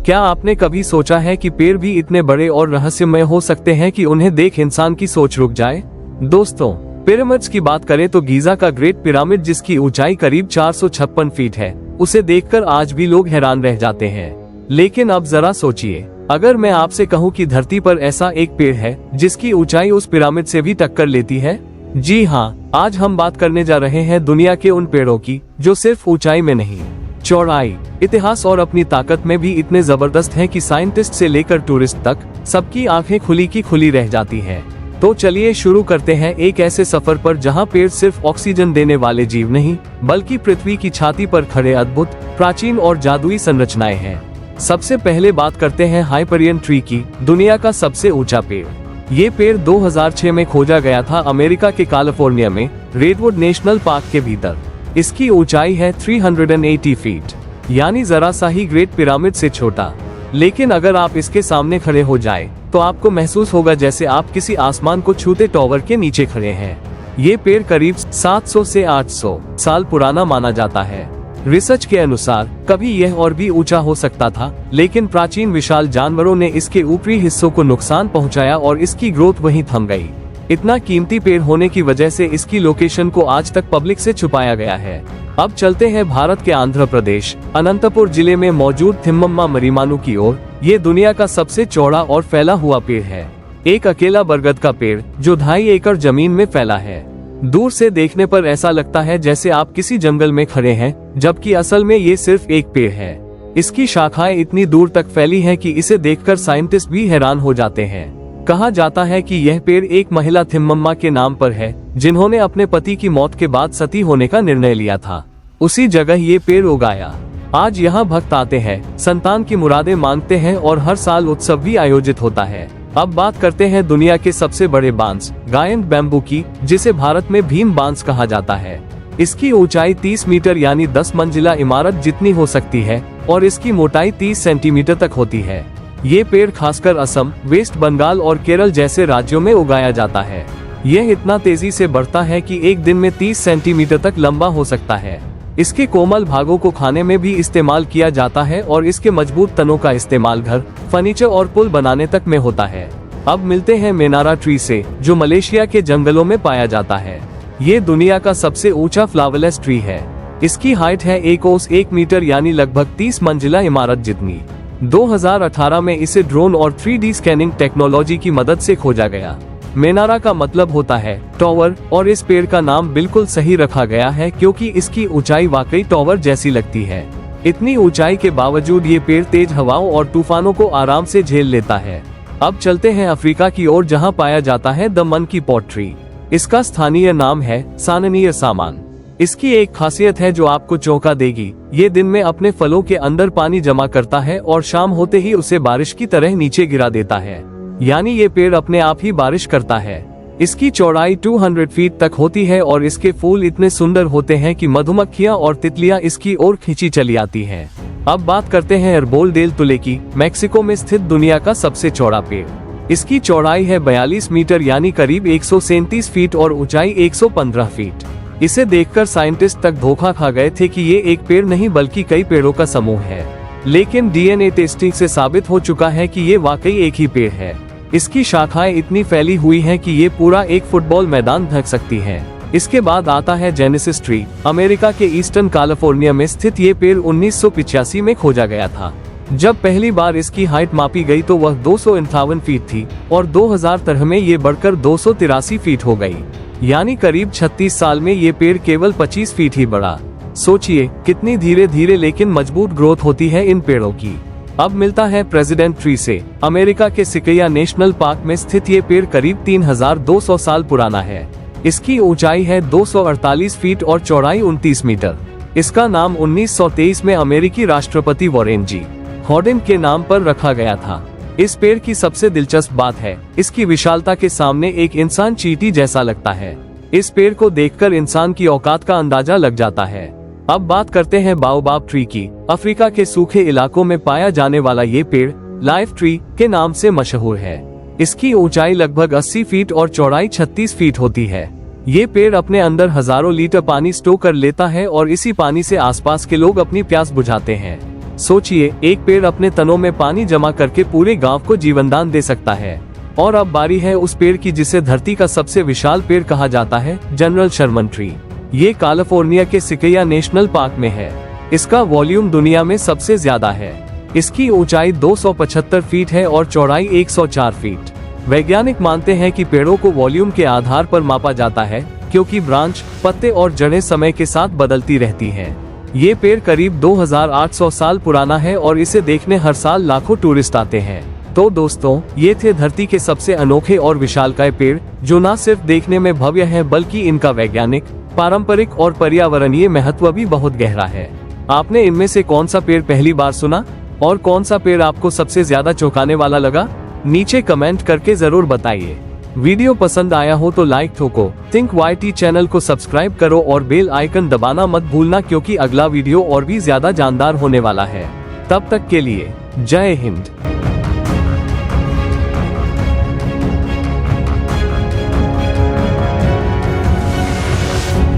क्या आपने कभी सोचा है कि पेड़ भी इतने बड़े और रहस्यमय हो सकते हैं कि उन्हें देख इंसान की सोच रुक जाए? दोस्तों, पिरामिड्स की बात करें तो गीजा का ग्रेट पिरामिड, जिसकी ऊंचाई करीब 456 फीट है, उसे देखकर आज भी लोग हैरान रह जाते हैं। लेकिन अब जरा सोचिए, अगर मैं आपसे कहूं कि धरती पर ऐसा एक पेड़ है जिसकी ऊंचाई उस पिरामिड से भी टक्कर लेती है। जी हाँ, आज हम बात करने जा रहे हैं दुनिया के उन पेड़ों की जो सिर्फ ऊंचाई में नहीं, चौड़ाई, इतिहास और अपनी ताकत में भी इतने जबरदस्त हैं कि साइंटिस्ट से लेकर टूरिस्ट तक सबकी आंखें खुली की खुली रह जाती हैं। तो चलिए शुरू करते हैं एक ऐसे सफर पर जहां पेड़ सिर्फ ऑक्सीजन देने वाले जीव नहीं, बल्कि पृथ्वी की छाती पर खड़े अद्भुत, प्राचीन और जादुई संरचनाएं हैं। सबसे पहले बात करते हैं हाइपरियन ट्री की, दुनिया का सबसे ऊंचा पेड़। ये पेड़ 2006 में खोजा गया था अमेरिका के कैलिफोर्निया में रेडवुड नेशनल पार्क के भीतर। इसकी ऊंचाई है 380 फीट, यानी जरा सा ही ग्रेट पिरामिड से छोटा। लेकिन अगर आप इसके सामने खड़े हो जाए तो आपको महसूस होगा जैसे आप किसी आसमान को छूते टॉवर के नीचे खड़े हैं। ये पेड़ करीब 700 से 800 साल पुराना माना जाता है। रिसर्च के अनुसार कभी यह और भी ऊंचा हो सकता था, लेकिन प्राचीन विशाल जानवरों ने इसके ऊपरी हिस्सों को नुकसान पहुंचाया और इसकी ग्रोथ वहीं थम गई। इतना कीमती पेड़ होने की वजह से इसकी लोकेशन को आज तक पब्लिक से छुपाया गया है। अब चलते हैं भारत के आंध्र प्रदेश अनंतपुर जिले में मौजूद थिम्मम्मा मरीमानु की ओर। ये दुनिया का सबसे चौड़ा और फैला हुआ पेड़ है, एक अकेला बरगद का पेड़ जो 2.5 एकड़ जमीन में फैला है। दूर से देखने पर ऐसा लगता है जैसे आप किसी जंगल में खड़े हैं, जबकि असल में ये सिर्फ एक पेड़ है। इसकी शाखाएं इतनी दूर तक फैली हैं कि इसे देखकर साइंटिस्ट भी हैरान हो जाते हैं। कहा जाता है कि यह पेड़ एक महिला थिम्मम्मा के नाम पर है, जिन्होंने अपने पति की मौत के बाद सती होने का निर्णय लिया था। उसी जगह ये पेड़ उगाया। आज यहाँ भक्त आते हैं, संतान की मुरादें मांगते हैं और हर साल उत्सव भी आयोजित होता है। अब बात करते हैं दुनिया के सबसे बड़े बांस, गायंट बैम्बू की, जिसे भारत में भीम बांस कहा जाता है। इसकी ऊंचाई 30 मीटर यानी 10 मंजिला इमारत जितनी हो सकती है और इसकी मोटाई 30 सेंटीमीटर तक होती है। ये पेड़ खासकर असम, वेस्ट बंगाल और केरल जैसे राज्यों में उगाया जाता है। यह इतना तेजी से बढ़ता है कि एक दिन में 30 सेंटीमीटर तक लंबा हो सकता है। इसके कोमल भागों को खाने में भी इस्तेमाल किया जाता है और इसके मजबूत तनों का इस्तेमाल घर, फर्नीचर और पुल बनाने तक में होता है। अब मिलते हैं मेनारा ट्री से, जो मलेशिया के जंगलों में पाया जाता है। ये दुनिया का सबसे ऊंचा फ्लावरलेस ट्री है। इसकी हाइट है 1 मीटर यानी लगभग 30 मंजिला इमारत जितनी। 2018 में इसे ड्रोन और 3D स्कैनिंग टेक्नोलॉजी की मदद से खोजा गया। मेनारा का मतलब होता है टॉवर, और इस पेड़ का नाम बिल्कुल सही रखा गया है क्योंकि इसकी ऊंचाई वाकई टॉवर जैसी लगती है। इतनी ऊंचाई के बावजूद ये पेड़ तेज हवाओं और तूफानों को आराम से झेल लेता है। अब चलते हैं अफ्रीका की ओर, जहां पाया जाता है द मंकी पॉट ट्री। इसका स्थानीय नाम है साननीय सामान। इसकी एक खासियत है जो आपको चौंका देगी। ये दिन में अपने फलों के अंदर पानी जमा करता है और शाम होते ही उसे बारिश की तरह नीचे गिरा देता है, यानी ये पेड़ अपने आप ही बारिश करता है। इसकी चौड़ाई 200 फीट तक होती है और इसके फूल इतने सुंदर होते हैं कि मधुमक्खियां और तितलियां इसकी ओर खींची चली आती हैं। अब बात करते हैं अर्बोल डेल तुले की, मैक्सिको में स्थित दुनिया का सबसे चौड़ा पेड़। इसकी चौड़ाई है 42 मीटर यानी करीब 137 फीट और ऊंचाई 115 फीट। इसे देखकर साइंटिस्ट तक धोखा खा गए थे कि ये एक पेड़ नहीं बल्कि कई पेड़ों का समूह है, लेकिन DNA टेस्टिंग से साबित हो चुका है कि ये वाकई एक ही पेड़ है। इसकी शाखाएं इतनी फैली हुई हैं कि ये पूरा एक फुटबॉल मैदान ढक सकती हैं। इसके बाद आता है जेनेसिस ट्री। अमेरिका के ईस्टर्न कैलिफोर्निया में स्थित ये पेड़ 1985 में खोजा गया था। जब पहली बार इसकी हाइट मापी गई तो वह 258 फीट थी और 2013 में ये बढ़कर 283 फीट हो गई, यानी करीब 36 साल में ये पेड़ केवल 25 फीट ही बढ़ा। सोचिए कितनी धीरे धीरे लेकिन मजबूत ग्रोथ होती है इन पेड़ों की। अब मिलता है प्रेसिडेंट ट्री से। अमेरिका के सिकैया नेशनल पार्क में स्थित ये पेड़ करीब 3200 साल पुराना है। इसकी ऊंचाई है 248 फीट और चौड़ाई 29 मीटर। इसका नाम 1923 में अमेरिकी राष्ट्रपति वॉरेन जी हॉर्डिन के नाम पर रखा गया था। इस पेड़ की सबसे दिलचस्प बात है इसकी विशालता के सामने एक इंसान चींटी जैसा लगता है। इस पेड़ को देखकर इंसान की औकात का अंदाजा लग जाता है। अब बात करते हैं बाओबाब ट्री की। अफ्रीका के सूखे इलाकों में पाया जाने वाला ये पेड़ लाइफ ट्री के नाम से मशहूर है। इसकी ऊंचाई लगभग 80 फीट और चौड़ाई 36 फीट होती है। ये पेड़ अपने अंदर हजारों लीटर पानी स्टोर कर लेता है और इसी पानी से आसपास के लोग अपनी प्यास बुझाते हैं। सोचिए, एक पेड़ अपने तनों में पानी जमा करके पूरे गांव को जीवनदान दे सकता है। और अब बारी है उस पेड़ की जिसे धरती का सबसे विशाल पेड़ कहा जाता है, जनरल शर्मन ट्री। ये कैलिफोर्निया के सिकेया नेशनल पार्क में है। इसका वॉल्यूम दुनिया में सबसे ज्यादा है। इसकी ऊंचाई 275 फीट है और चौड़ाई 104 फीट। वैज्ञानिक मानते हैं कि पेड़ों को वॉल्यूम के आधार पर मापा जाता है, क्योंकि ब्रांच, पत्ते और जड़ें समय के साथ बदलती रहती हैं। ये पेड़ करीब 2800 साल पुराना है और इसे देखने हर साल लाखों टूरिस्ट आते हैं। तो दोस्तों, ये थे धरती के सबसे अनोखे और विशालकाय पेड़, जो न सिर्फ देखने में भव्य हैं बल्कि इनका वैज्ञानिक, पारंपरिक और पर्यावरणीय महत्व भी बहुत गहरा है। आपने इनमें से कौन सा पेड़ पहली बार सुना और कौन सा पेड़ आपको सबसे ज्यादा चौंकाने वाला लगा? नीचे कमेंट करके जरूर बताइए। वीडियो पसंद आया हो तो लाइक ठोको, थिंक YT चैनल को सब्सक्राइब करो और बेल आइकन दबाना मत भूलना, क्योंकि अगला वीडियो और भी ज्यादा जानदार होने वाला है। तब तक के लिए जय हिंद।